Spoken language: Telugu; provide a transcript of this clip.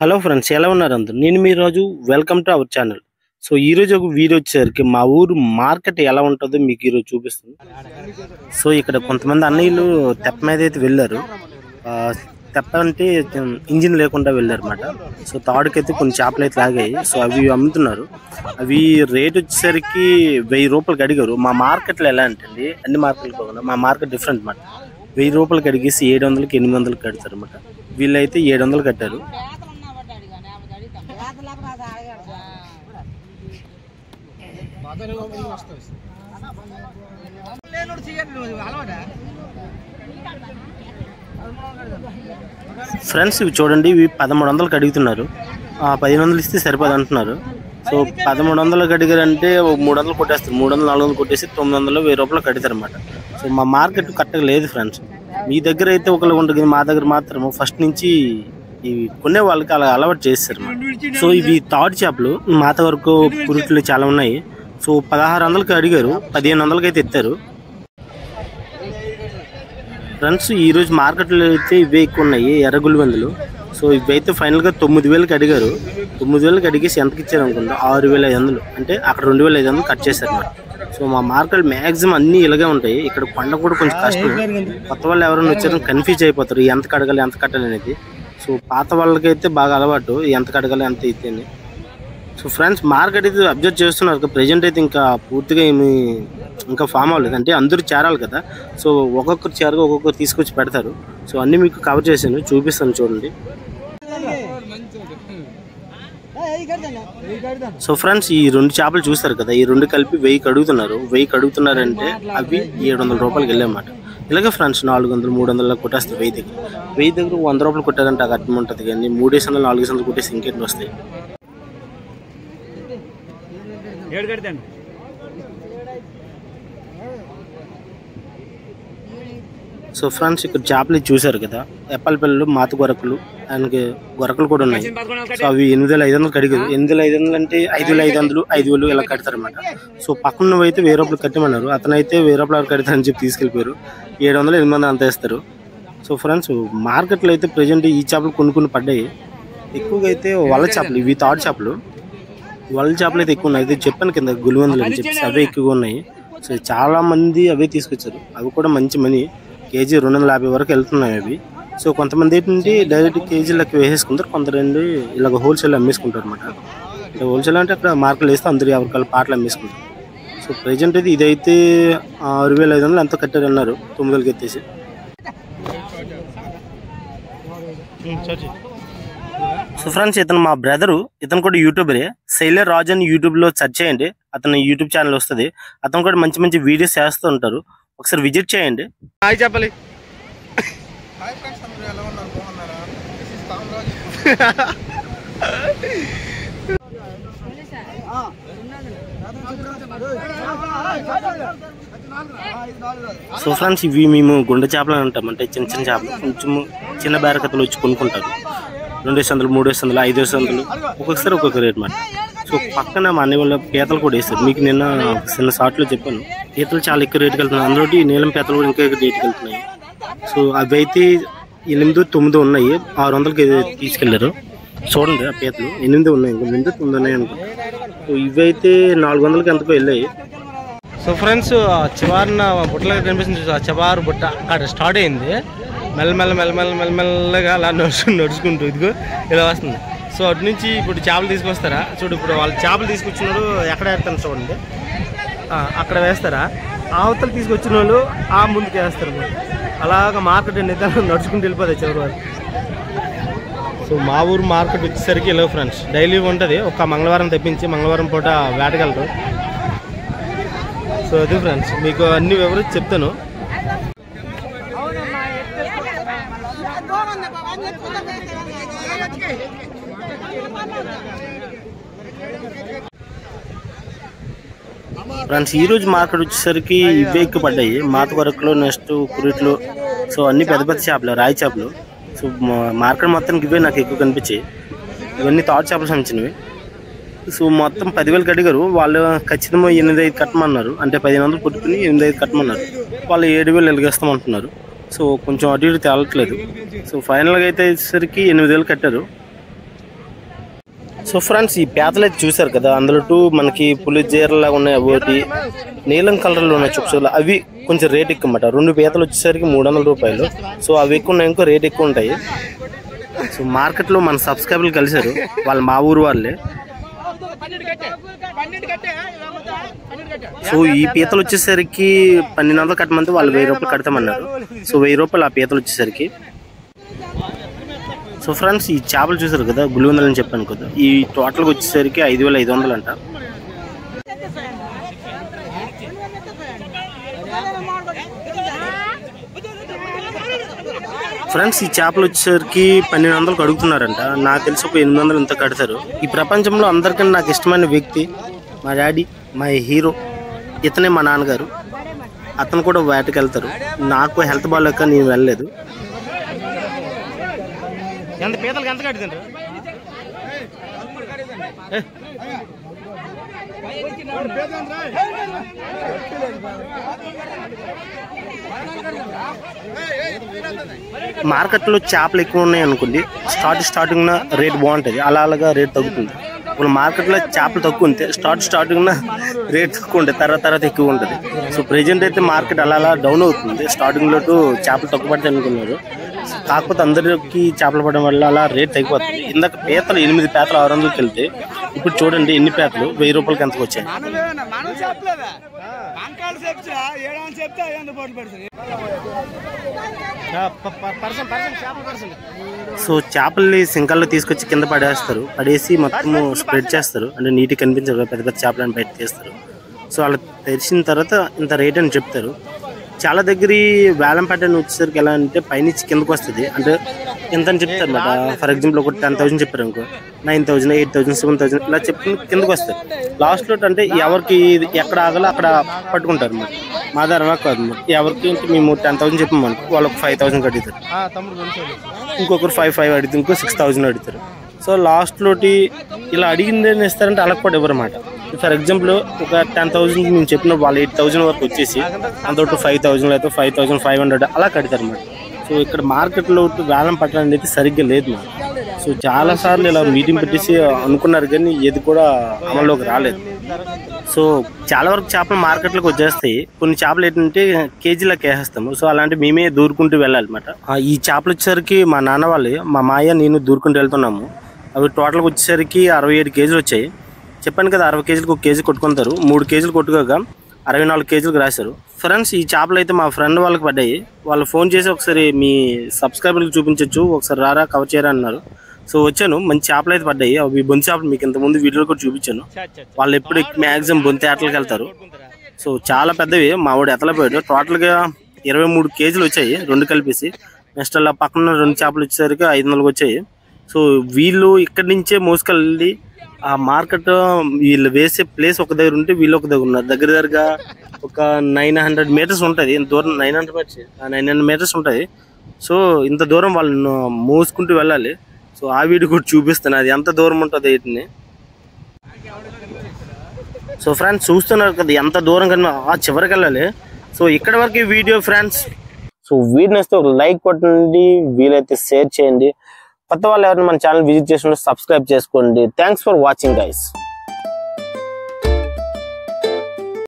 హలో ఫ్రెండ్స్, ఎలా ఉన్నారు అందరూ? నేను మీ రోజు welcome to our channel. So ఈ రోజు ఒక వీడియో వచ్చేసరికి మా ఊరు మార్కెట్ ఎలా ఉంటుందో మీకు ఈరోజు చూపిస్తుంది. సో ఇక్కడ కొంతమంది అన్నయ్యలు తెప్ప మీద అయితే వెళ్ళారు. తెప్ప అంటే ఇంజిన్ లేకుండా వెళ్ళారు అన్నమాట. సో తాడుకైతే కొన్ని చేపలు అయితే లాగాయి. సో అవి అమ్ముతున్నారు. అవి రేట్ వచ్చేసరికి 1000 రూపాయలకి అడిగారు. మా మార్కెట్లో ఎలా అంటే అన్ని మార్కెట్లు కాకుండా మా మార్కెట్ డిఫరెంట్ అన్నమాట. 1000 రూపాయలకి అడిగేసి 700కి 800కి కడతారు అన్నమాట. వీళ్ళైతే 700 కట్టారు. ఫ్రెండ్స్ ఇవి చూడండి, ఇవి 1300కి అడుగుతున్నారు. 1500 ఇస్తే సరిపోదు అంటున్నారు. సో 1300కి అడిగారంటే 300 కొట్టేస్తారు. 300 400 కొట్టేసి 900 1000 రూపాయలు కడతారు అన్నమాట. సో మా మార్కెట్ కరెక్ట్గా లేదు ఫ్రెండ్స్. మీ దగ్గర అయితే ఒకళ్ళు ఉంటుంది, మా దగ్గర మాత్రం ఫస్ట్ నుంచి ఇవి కొనే వాళ్ళకి అలా అలవాటు చేస్తారు. సో ఇవి తాడు చేపలు మాత వరకు పురుట్లు చాలా ఉన్నాయి. సో 1600కి అడిగారు, 1500కి అయితే ఎత్తారు. ఫ్రెండ్స్ ఈరోజు మార్కెట్లో అయితే ఇవే ఎక్కువ ఉన్నాయి, ఎర్రగుల్వెందులు. సో ఇవైతే ఫైనల్గా 9000కి అడిగారు. 9000కి అడిగేసి ఎంతకి ఇచ్చారు అనుకుంటా, 6500. అంటే అక్కడ 2500 కట్ చేశారు అన్నమాట. సో మా మార్కెట్ మ్యాక్సిమం అన్నీ ఇలాగే ఉంటాయి. ఇక్కడ కొండ కూడా కొంచెం కష్టం. కొత్త వాళ్ళు ఎవరైనా వచ్చారో కన్ఫ్యూజ్ అయిపోతారు, ఎంత కడగాలి ఎంత కట్టాలి అనేది. సో పాత వాళ్ళకైతే బాగా అలవాటు ఎంత కడగాలి ఎంత అయితే అని. సో ఫ్రెండ్స్ మార్కెట్ అయితే అబ్జర్వ్ చేస్తున్నారు. ప్రజెంట్ అయితే ఇంకా పూర్తిగా ఏమి ఇంకా ఫామ్ అవ్వలేదు, అంటే అందరూ చేరాలి కదా. సో ఒక్కొక్కరు చేరగా ఒక్కొక్కరు తీసుకొచ్చి పెడతారు. సో అన్నీ మీకు కవర్ చేశాను, చూపిస్తాను చూడండి. సో ఫ్రెండ్స్ ఈ 2 చేపలు చూస్తారు కదా, ఈ 2 కలిపి 1000కి అడుగుతున్నారు. 1000కి అడుగుతున్నారంటే అవి 700 రూపాయలకి వెళ్ళామాట. ఇలాగే ఫ్రెండ్స్ 400 300 కొట్టేస్తారు. 1000 దగ్గర 100 రూపాయలు కొట్టారంటే అది అర్థం ఉంటుంది. కానీ 300 400 కొట్టేసి ఇంకేంటి వస్తాయి. సో ఫ్రెండ్స్ ఇక్కడ చేపలు చూసారు కదా, ఎప్పల పిల్లలు మాత గొరకలు అండ్ గొరకలు కూడా ఉన్నాయి. సో అవి 8500 అడిగారు. 8500 అంటే 5500 5000 ఇలా కడతారు అనమాట. సో పక్కన అయితే 1000 రూపాయలు కట్టమన్నారు. అతనైతే 1000 రూపాయలు కడతారని చెప్పి తీసుకెళ్ళిపోయారు. 700 800 అంత వేస్తారు. సో ఫ్రెండ్స్ మార్కెట్లో అయితే ప్రజెంట్ ఈ చేపలు కొన్ని పడ్డాయి. ఎక్కువగా అయితే వల్ల చేపలు, ఇవి తాడు చేపలు. వల్ల చేపలు అయితే ఎక్కువ ఉన్నాయి. అయితే చెప్పాను కింద గులివందులు అని చెప్పేసి అవే ఎక్కువగా ఉన్నాయి. సో చాలా మంది అవే తీసుకొచ్చారు. అవి కూడా మంచి మనీ, కేజీ 250 వరకు వెళ్తున్నాయి అవి. సో కొంతమంది ఏంటంటే డైరెక్ట్ కేజీలకి వేసేసుకుంటారు, కొందరండి ఇలాగ హోల్సేల్ అమ్మేసుకుంటారు అనమాట. హోల్సేల్ అంటే అక్కడ మార్కెట్లు వేస్తే అందరు ఎవరికాల పాటలు అమ్మేసుకుంటారు. సో ప్రజెంట్ అయితే ఇదైతే 6500 ఎంతో కట్టారన్నారు, 9000కి ఎత్తేసి. సో ఫ్రెండ్స్ ఇతను మా బ్రదరు, ఇతను కూడా యూట్యూబరే. శైలర్ రాజ్ అని యూట్యూబ్లో సెర్చ్ చేయండి, అతను యూట్యూబ్ ఛానల్ వస్తుంది. అతను కూడా మంచి మంచి వీడియోస్ చేస్తూ ఉంటారు, ఒకసారి విజిట్ చేయండి. హాయ్ చెప్పాలి. సో ఫ్రెండ్స్ ఇవి మేము గుండె చేపలు అని అంటాం, అంటే చిన్న చిన్న చేపలు, కొంచెం చిన్న బేరకథలు వచ్చి కొనుక్కుంటారు. 200 300 500 ఒక్కొక్కసారి ఒక్కొక్క రేట్ మాట. సో పక్కన మా అన్నయ్య వాళ్ళ పీతలు కూడా వేస్తారు. మీకు నిన్న చిన్న షార్ట్లో చెప్పాను, పీతలు చాలా ఎక్కువ రేటుకి వెళ్తున్నాయి. అందులో నీలం పీతలు కూడా ఇంకా ఎక్కువ రేటుకి వెళ్తున్నాయి. సో అవి అయితే 8 9 ఉన్నాయి, 600కి తీసుకెళ్లారు. చూడండి ఆ పీతలు 8 ఉన్నాయి, ఇంకా 8 9 ఉన్నాయి అనుకో. సో ఇవైతే 400కి ఎంతకో వెళ్ళాయి. సో ఫ్రెండ్స్ చివరిన బుట్టలుగా కనిపిస్తుంది, ఆ చివరి బుట్ట అక్కడ స్టార్ట్ అయింది. మెల్లమెల్లగా అలా నడుచుకుంటూ ఇదిగో ఇలా వస్తుంది. సో అటు నుంచి ఇప్పుడు చేపలు తీసుకొస్తారా చూడు. ఇప్పుడు వాళ్ళు చేపలు తీసుకొచ్చినాడు ఎక్కడ వేస్తాను చూడండి, అక్కడ వేస్తారా. అవతలు తీసుకొచ్చిన వాళ్ళు ఆ ముందుకు వేస్తారు. అలాగా మార్కెట్ నిదానం నడుచుకుంటూ వెళ్ళిపోతాయి చివరి వరకు. సో మా ఊరు మార్కెట్ వచ్చేసరికి ఇలా ఫ్రెండ్స్ డైలీ ఉంటుంది. ఒక మంగళవారం తెప్పించి మంగళవారం పూట వేటగలరు. సో అది ఫ్రెండ్స్ మీకు అన్ని వివరించి చెప్తాను. ఫ్రెండ్స్ ఈరోజు మార్కెట్ వచ్చేసరికి ఇవే ఎక్కువ పడ్డాయి, మాత కొరకలు, నెక్స్ట్ కురిట్లు. సో అన్ని పెద్ద పెద్ద చేపలు, రాయి చేపలు. సో మార్కెట్ మొత్తానికి ఇవే నాకు ఎక్కువ కనిపించాయి. ఇవన్నీ తాడు చేపలు సంచినవి. సో మొత్తం 10,000కి అడిగారు. వాళ్ళు ఖచ్చితంగా 8,500 కట్టమన్నారు. అంటే 1500 కొట్టుకుని 8,500 కట్టమన్నారు. వాళ్ళు 7,000 ఎలిగేస్తామంటున్నారు. సో కొంచెం అటు ఇటు తేలట్లేదు. సో ఫైనల్గా అయితే వచ్చేసరికి 8,000 కట్టారు. సో ఫ్రెండ్స్ ఈ పీతలు అయితే చూసారు కదా, అందులో మనకి పులి జీరలాగా ఉన్నాయి, ఒకటి నీలం కలర్లో ఉన్న చుక్కలు, అవి కొంచెం రేట్ ఎక్కువ అన్నమాట. 2 పీతలు వచ్చేసరికి 300 రూపాయలు. సో అవి ఎక్కువ ఉన్నాయి, ఇంకో రేట్ ఎక్కువ ఉంటాయి. సో మార్కెట్లో మన సబ్స్క్రైబర్లు కలిసారు, వాళ్ళు మా ఊరు వాళ్ళే. సో ఈ పీతలు వచ్చేసరికి 1200 కట్టమంటే వాళ్ళు 1000 రూపాయలు కడతామన్నారు. సో 1000 రూపాయలు ఆ పీతలు వచ్చేసరికి. సో ఫ్రెండ్స్ ఈ చేపలు చూసారు కదా, గులివందలు అని చెప్పాను కదా, ఈ టోటల్గా వచ్చేసరికి 5500 అంట. ఫ్రెండ్స్ ఈ చేపలు వచ్చేసరికి 1200 అడుగుతున్నారంట. నాకు తెలిసి ఒక 800 ఇంత కడతారు. ఈ ప్రపంచంలో అందరికన్నా నాకు ఇష్టమైన వ్యక్తి మా డాడీ, మా హీరో. ఇతనే మా నాన్నగారు. అతను కూడా వేటకి వెళ్తారు. నాకు హెల్త్ బాగాలేక నేను వెళ్ళలేదు. మార్కెట్లో చేపలు ఎక్కువ ఉన్నాయి అనుకోండి, స్టార్టింగ్ రేట్ బాగుంటుంది, అలాగా రేట్ తగ్గుతుంది. ఇప్పుడు మార్కెట్లో చేపలు తక్కువ ఉంటే స్టార్టింగ్ రేట్ తక్కువ ఉంటుంది, తర్వాత ఎక్కువ ఉంటుంది. సో ప్రెజెంట్ అయితే మార్కెట్ అలా డౌన్ అవుతుంది. స్టార్టింగ్లో చేపలు తక్కువ పడతాయి అనుకున్నారు, కాకపోతే అందరికి చేపలు పడడం వల్ల అలా రేట్ తగ్గిపోతుంది. ఇందాక పీతలు 8 పీతలు 600కి వెళ్తే ఇప్పుడు చూడండి ఎన్ని పీతలు 1000 రూపాయలకి ఎంతకు వచ్చాయి. సో చేపల్ని సింకల్లో తీసుకొచ్చి కింద పడేసి మొత్తం స్ప్రెడ్ చేస్తారు, అంటే నీట్గా కనిపించరు, పెద్ద పెద్ద చేపలను బయట తీస్తారు. సో అలా తెరిచిన తర్వాత ఇంత రేట్ అని చెప్తారు. చాలా దగ్గర వేలం ప్యాటర్న్ వచ్చేసరికి ఎలా అంటే పైనుంచి కిందకు వస్తుంది, అంటే ఎంత అని చెప్తారు అన్నమాట. ఫర్ ఎగ్జాంపుల్ ఒక 10,000 చెప్పారు అనుకో, 9,000, 8,000, 7,000 ఇలా చెప్పి కిందకు వస్తారు. లాస్ట్లో అంటే ఎవరికి ఎక్కడ ఆగాలో అక్కడ పట్టుకుంటారు అన్నమాట. మా ధర కాదు అన్నమాట. ఎవరికి మేము 10,000 చెప్పామనుకో, వాళ్ళకి 5,000 అడుగుతారు, ఇంకొకరు 5,500 అడుగుతారు, ఇంకో 6,000 అడుగుతారు. సో లాస్ట్లో ఇలా అడిగింది ఏం ఇస్తారంటే అలా కూడా ఇవ్వరు అన్నమాట. ఫర్ ఎగ్జాంపుల్ ఒక 10,000 మేము చెప్పిన వాళ్ళు 8,000 వరకు వచ్చేసి అంతోటి 5,000 లేకపోతే 5,500 అలా కడతారు అన్నమాట. సో ఇక్కడ మార్కెట్లో వేలం పట్టడం అనేది సరిగ్గా లేదు మాకు. సో చాలాసార్లు ఇలా మీటింగ్ పెట్టేసి అనుకున్నారు కానీ ఏది కూడా అమల్లోకి రాలేదు. సో చాలా వరకు చేపలు మార్కెట్లోకి వచ్చేస్తాయి. కొన్ని చేపలు ఏంటంటే కేజీలకు వేసేస్తాము. సో అలాంటి మేమే దూరుకుంటూ వెళ్ళాలన్నమాట. ఈ చేపలు వచ్చేసరికి మా నాన్న వాళ్ళు, మా మాయ, నేను దూరుకుంటూ వెళ్తున్నాము. అవి టోటల్గా వచ్చేసరికి 67 కేజీలు వచ్చాయి. చెప్పాను కదా, 60 కేజీలకు 1 కేజీ కొట్టుకుంటారు. 3 కేజీలు కొట్టుకోగా 64 కేజీలకు రాశారు. ఫ్రెండ్స్ ఈ చేపలు అయితే మా ఫ్రెండ్ వాళ్ళకి పడ్డాయి. వాళ్ళు ఫోన్ చేసి ఒకసారి మీ సబ్స్క్రైబర్లకు చూపించవచ్చు, ఒకసారి రారా కవర్ చేయరా అన్నారు. సో వచ్చాను. మంచి చేపలు అయితే పడ్డాయి. అవి బొంతి చేపలు మీకు ఇంతకుముందు వీడియోలో కూడా చూపించాను. వాళ్ళు ఎప్పుడు మ్యాక్సిమం బొంతి ఆటలకు వెళ్తారు. సో చాలా పెద్దవి. మా వాడు ఎత్తలేపోయాడు. టోటల్గా 23 కేజీలు వచ్చాయి 2 కలిపేసి. నెక్స్ట్ అలా పక్కన 2 చేపలు వచ్చేసరికి 500 వచ్చాయి. సో వీళ్ళు ఇక్కడి నుంచే మోసుకెళ్ళి ఆ మార్కెట్ వీళ్ళు వేసే ప్లేస్ ఒక దగ్గర ఉంటే వీళ్ళు ఒక దగ్గర ఉన్నారు. దగ్గరగా ఒక 900 మీటర్స్ ఉంటుంది. ఇంత దూరం 900 మీటర్స్ ఉంటుంది. సో ఇంత దూరం వాళ్ళని మోసుకుంటూ వెళ్ళాలి. సో ఆ వీడియో కూడా చూపిస్తాను, అది ఎంత దూరం ఉంటుంది వీటిని. సో ఫ్రెండ్స్ చూస్తున్నారు కదా ఎంత దూరం కన్నా ఆ చివరికి వెళ్ళాలి. సో ఇక్కడ వరకు ఈ వీడియో ఫ్రెండ్స్. సో వీడియో వస్తే ఒక లైక్ కొట్టండి, వీలైతే షేర్ చేయండి. కొత్త వాళ్ళు ఎవరైనా మన ఛానల్ విజిట్ చేసినట్టు సబ్స్క్రైబ్ చేసుకోండి. Thanks for watching guys.